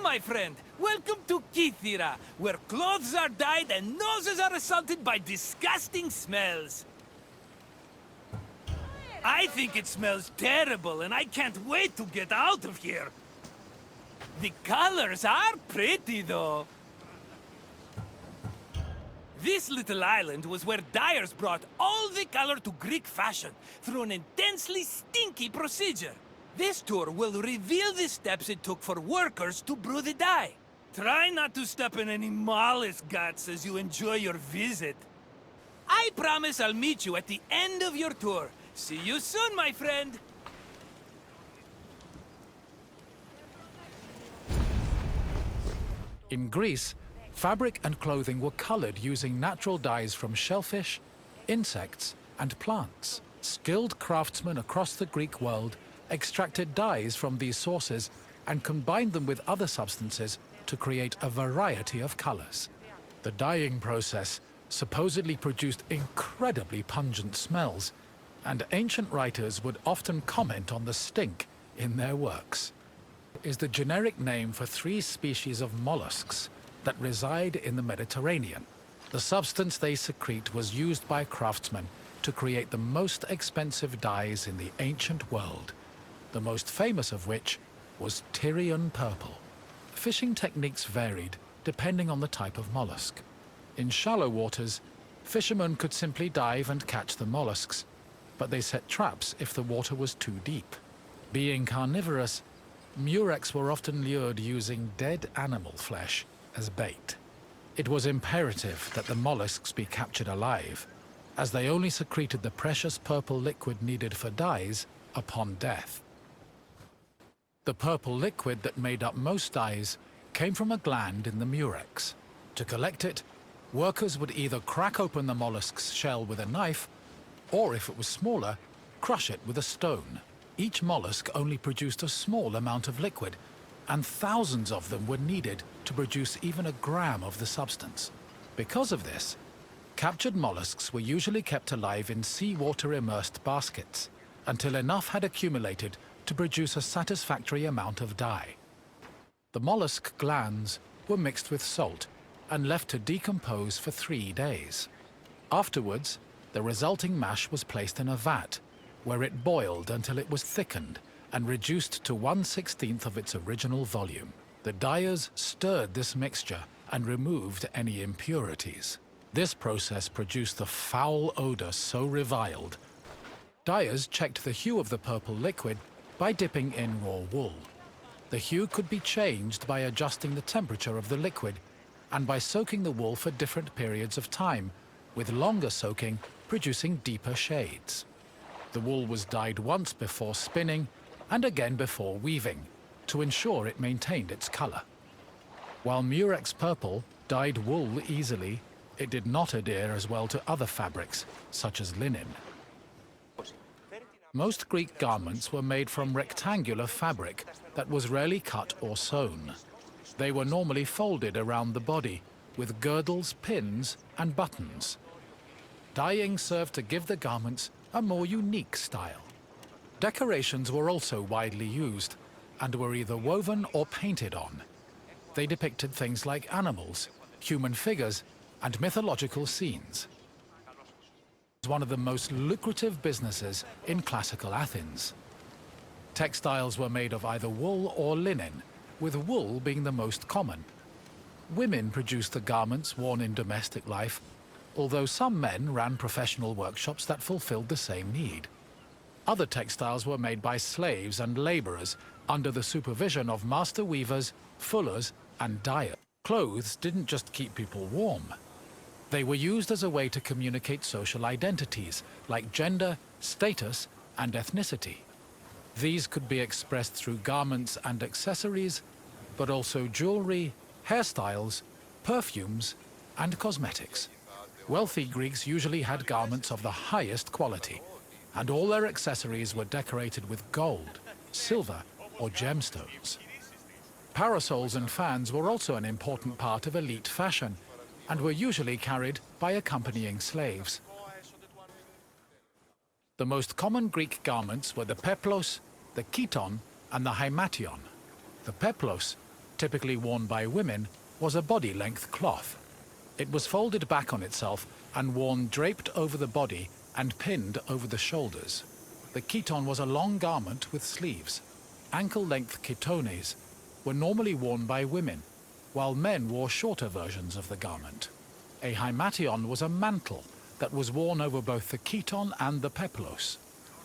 my friend. Welcome to Kythera, where clothes are dyed and noses are assaulted by disgusting smells. I think it smells terrible, and I can't wait to get out of here. The colors are pretty, though. This little island was where dyers brought all the color to Greek fashion through an intensely stinky procedure. This tour will reveal the steps it took for workers to brew the dye. Try not to step in any mollusk guts as you enjoy your visit. I promise I'll meet you at the end of your tour. See you soon, my friend! In Greece, fabric and clothing were colored using natural dyes from shellfish, insects, and plants. Skilled craftsmen across the Greek world extracted dyes from these sources and combined them with other substances to create a variety of colors. The dyeing process supposedly produced incredibly pungent smells, and ancient writers would often comment on the stink in their works. Is the generic name for 3 species of mollusks that reside in the Mediterranean. The substance they secrete was used by craftsmen to create the most expensive dyes in the ancient world, the most famous of which was Tyrian purple. Fishing techniques varied depending on the type of mollusk. In shallow waters, fishermen could simply dive and catch the mollusks, but they set traps if the water was too deep. Being carnivorous, murex were often lured using dead animal flesh as bait. It was imperative that the mollusks be captured alive, as they only secreted the precious purple liquid needed for dyes upon death. The purple liquid that made up most dyes came from a gland in the murex. To collect it, workers would either crack open the mollusk's shell with a knife, or if it was smaller, crush it with a stone. Each mollusk only produced a small amount of liquid, and thousands of them were needed to produce even a gram of the substance. Because of this, captured mollusks were usually kept alive in seawater immersed baskets until enough had accumulated to produce a satisfactory amount of dye. The mollusk glands were mixed with salt and left to decompose for 3 days. Afterwards, the resulting mash was placed in a vat, where it boiled until it was thickened and reduced to 1/16 of its original volume. The dyers stirred this mixture and removed any impurities. This process produced the foul odor so reviled. Dyers checked the hue of the purple liquid by dipping in raw wool. The hue could be changed by adjusting the temperature of the liquid and by soaking the wool for different periods of time, with longer soaking producing deeper shades. The wool was dyed once before spinning and again before weaving, to ensure it maintained its color. While murex purple dyed wool easily, it did not adhere as well to other fabrics, such as linen. Most Greek garments were made from rectangular fabric that was rarely cut or sewn. They were normally folded around the body, with girdles, pins, and buttons. Dyeing served to give the garments a more unique style. Decorations were also widely used and were either woven or painted on. They depicted things like animals, human figures, and mythological scenes. It was one of the most lucrative businesses in classical Athens. Textiles were made of either wool or linen, with wool being the most common. Women produced the garments worn in domestic life, although some men ran professional workshops that fulfilled the same need. Other textiles were made by slaves and laborers under the supervision of master weavers, fullers, and dyers. Clothes didn't just keep people warm. They were used as a way to communicate social identities like gender, status, and ethnicity. These could be expressed through garments and accessories, but also jewelry, hairstyles, perfumes, and cosmetics. Wealthy Greeks usually had garments of the highest quality, and all their accessories were decorated with gold, silver, or gemstones. Parasols and fans were also an important part of elite fashion, and were usually carried by accompanying slaves. The most common Greek garments were the peplos, the chiton, and the hymation. The peplos, typically worn by women, was a body-length cloth. It was folded back on itself and worn draped over the body and pinned over the shoulders. The chiton was a long garment with sleeves. Ankle-length chitones were normally worn by women, while men wore shorter versions of the garment. A hymation was a mantle that was worn over both the chiton and the peplos.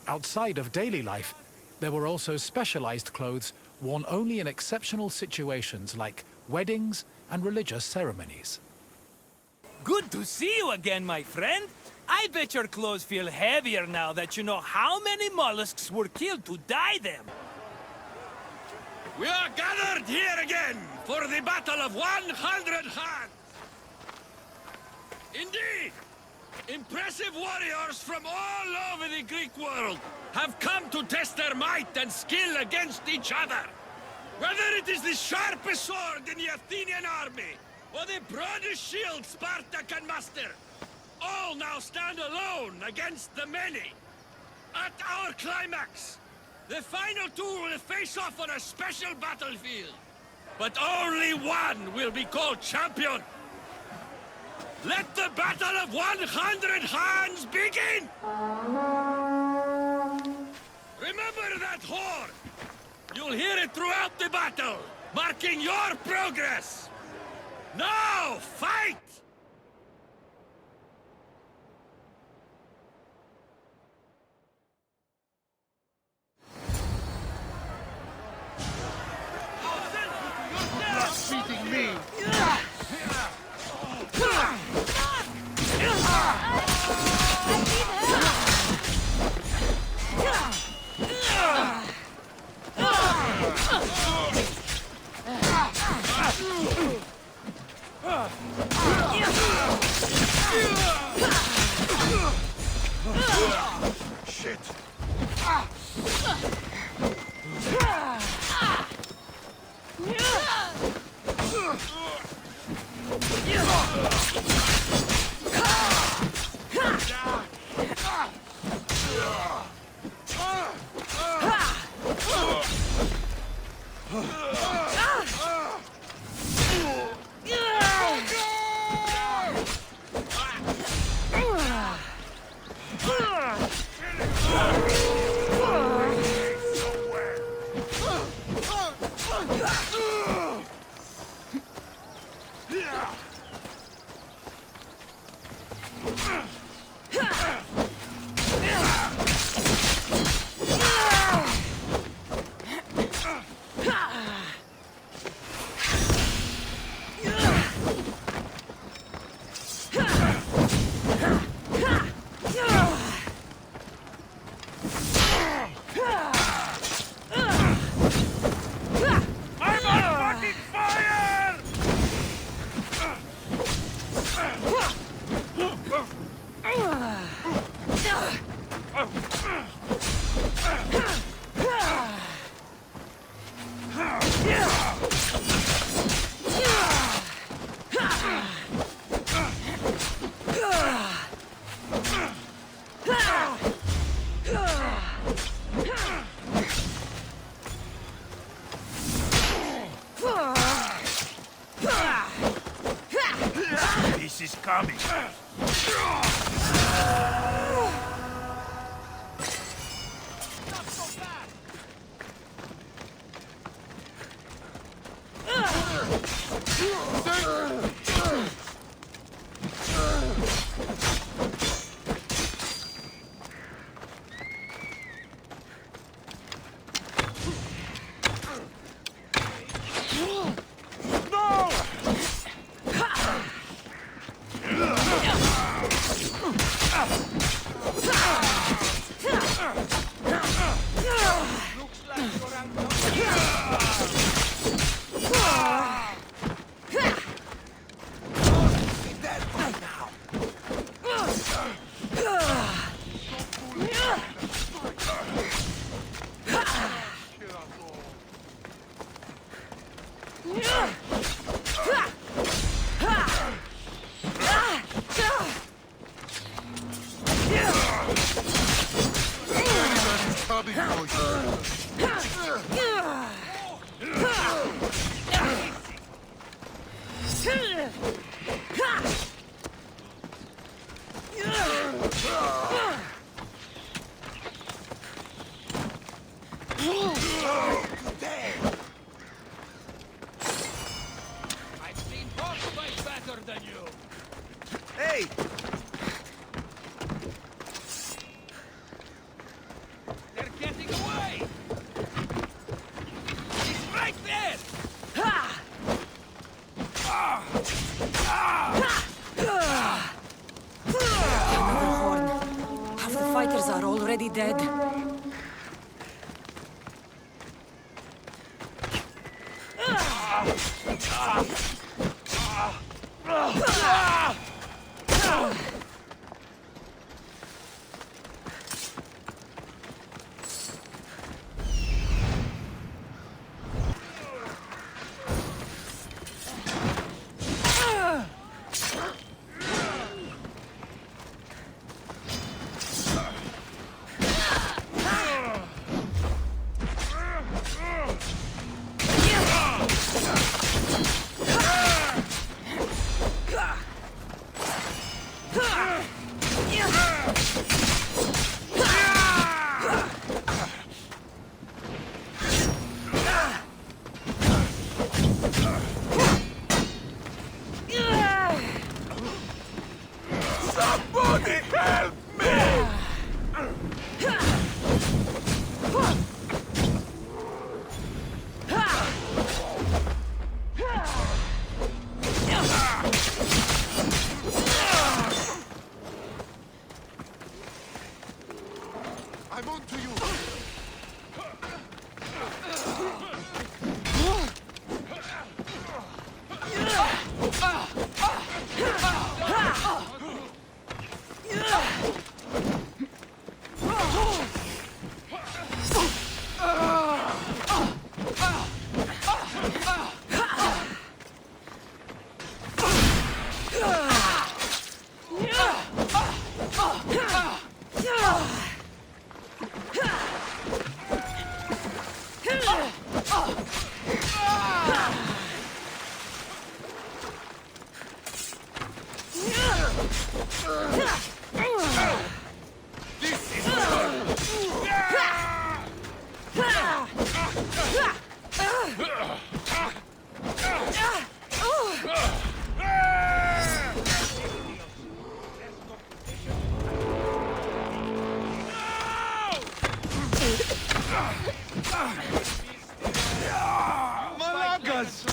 Outside of daily life, there were also specialized clothes worn only in exceptional situations like weddings and religious ceremonies. Good to see you again, my friend. I bet your clothes feel heavier now that you know how many mollusks were killed to dye them. We are gathered here again for the Battle of 100 Hands. Indeed, impressive warriors from all over the Greek world have come to test their might and skill against each other. Whether it is the sharpest sword in the Athenian army, or the broadest shield Sparta can muster, all now stand alone against the many. At our climax, the final two will face off on a special battlefield. But only one will be called champion. Let the Battle of 100 Hands begin! Remember that horn! You'll hear it throughout the battle, marking your progress! Now, fight! Not beating me! Shit! This is coming. dead. Somebody help me! I'm on to you! Malagas!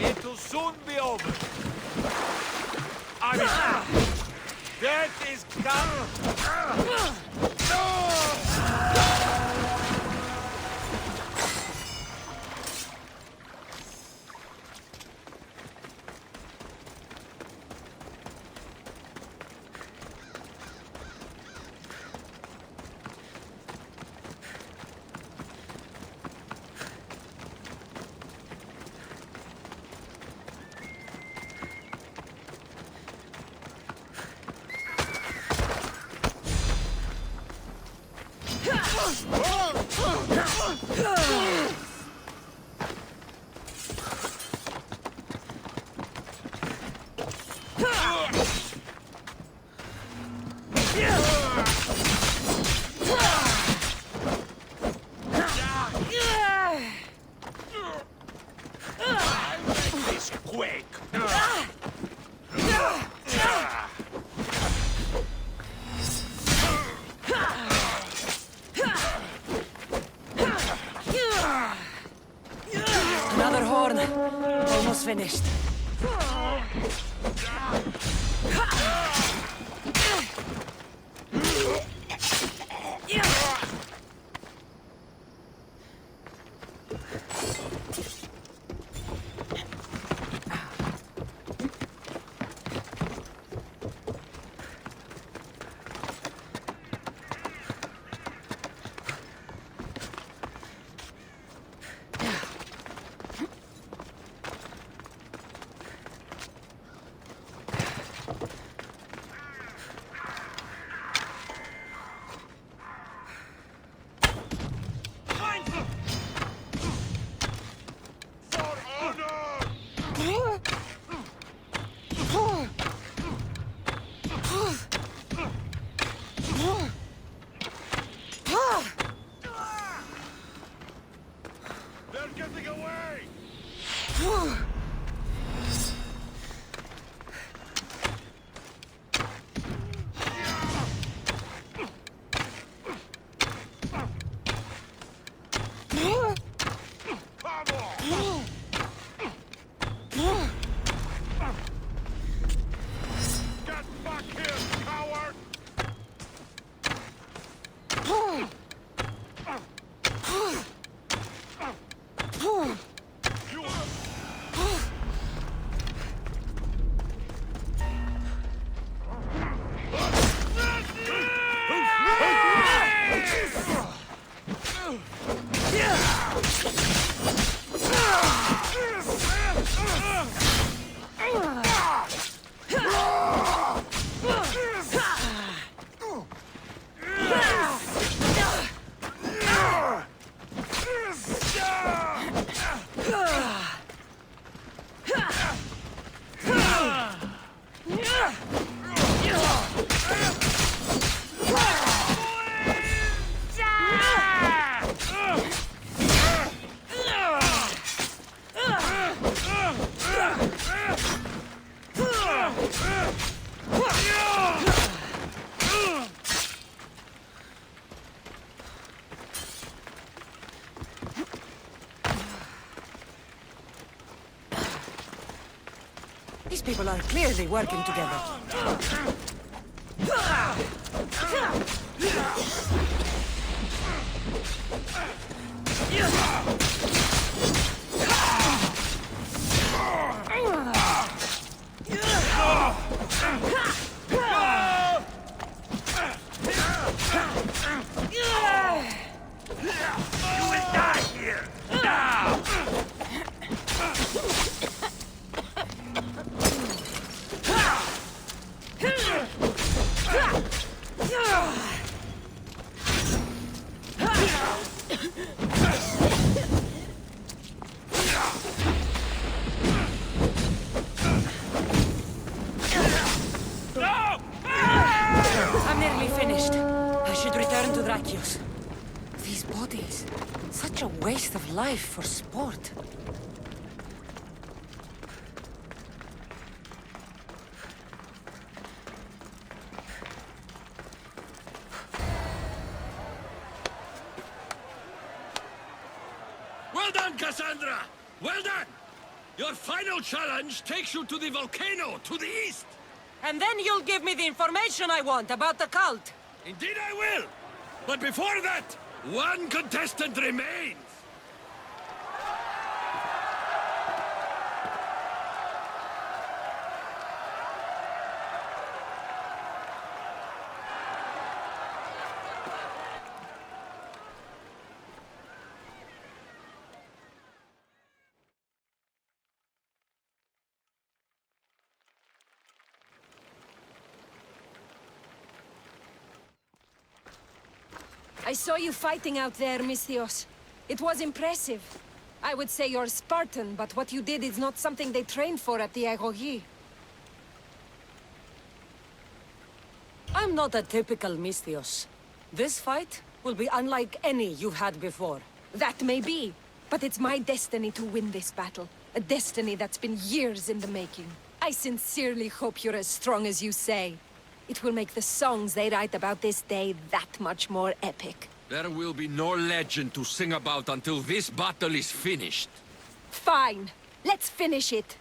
It'll soon be over. I mean, death is coming. Quick! Another horn. Almost finished. These people are clearly working together. I'm nearly finished. I should return to Drakios. These bodies. Such a waste of life for sport. Well done, Cassandra! Well done! Your final challenge takes you to the volcano to the east! And then you'll give me the information I want about the cult. Indeed I will! But before that, one contestant remains! I saw you fighting out there, Misthios. It was impressive. I would say you're Spartan, but what you did is not something they trained for at the Agogi. I'm not a typical Misthios. This fight will be unlike any you've had before. That may be, but it's my destiny to win this battle. A destiny that's been years in the making. I sincerely hope you're as strong as you say. It will make the songs they write about this day that much more epic. There will be no legend to sing about until this battle is finished. Fine. Let's finish it.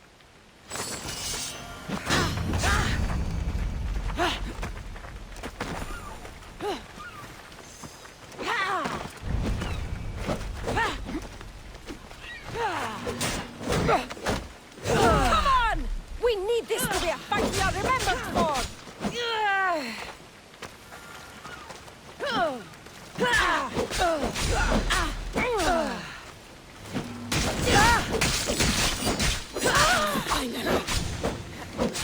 Come on! We need this to be a fight we are remembered for! Finally!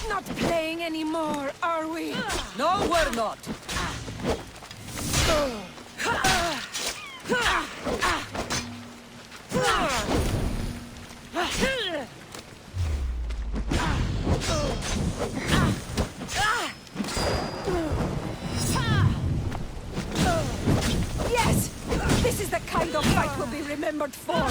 Not playing anymore, are we? No, we're not. Yes! This is the kind of fight we'll be remembered for!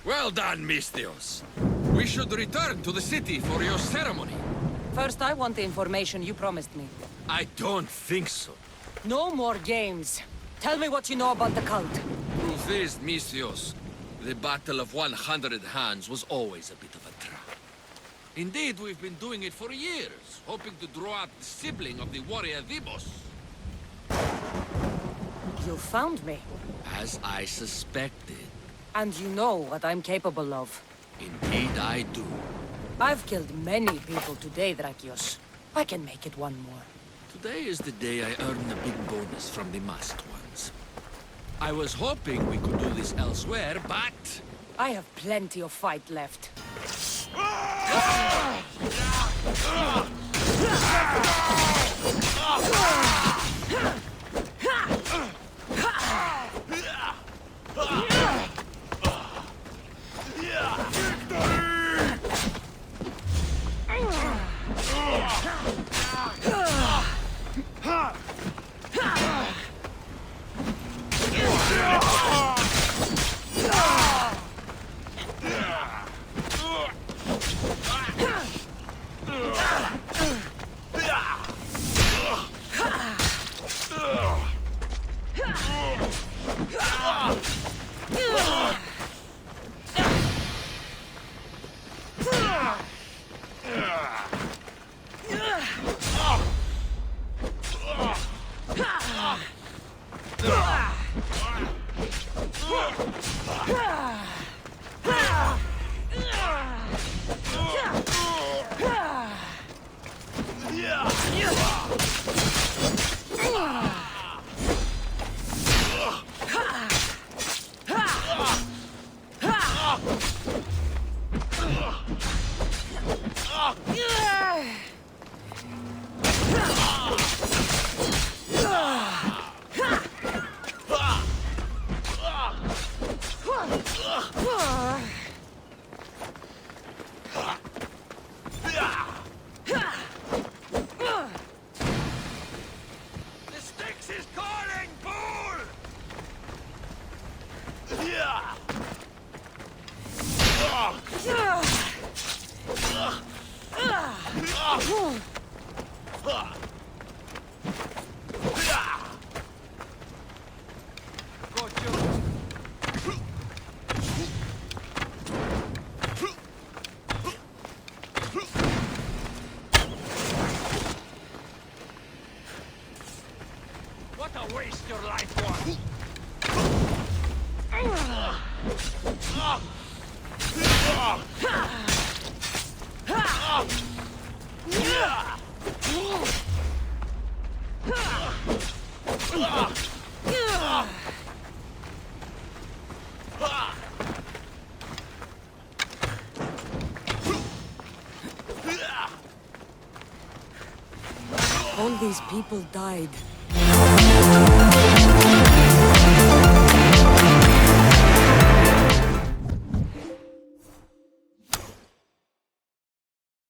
Well done, Misthios. We should return to the city for your ceremony. First, I want the information you promised me. I don't think so. No more games. Tell me what you know about the cult. Truth is, Misthios, the Battle of 100 Hands was always a bit of a trap. Indeed, we've been doing it for years, hoping to draw out the sibling of the warrior Vibos. You found me. As I suspected. And you know what I'm capable of. Indeed I do. I've killed many people today, Drakios. I can make it one more. Today is the day I earn the big bonus from the masked ones. I was hoping we could do this elsewhere, but... I have plenty of fight left. What a waste your life was! All these people died.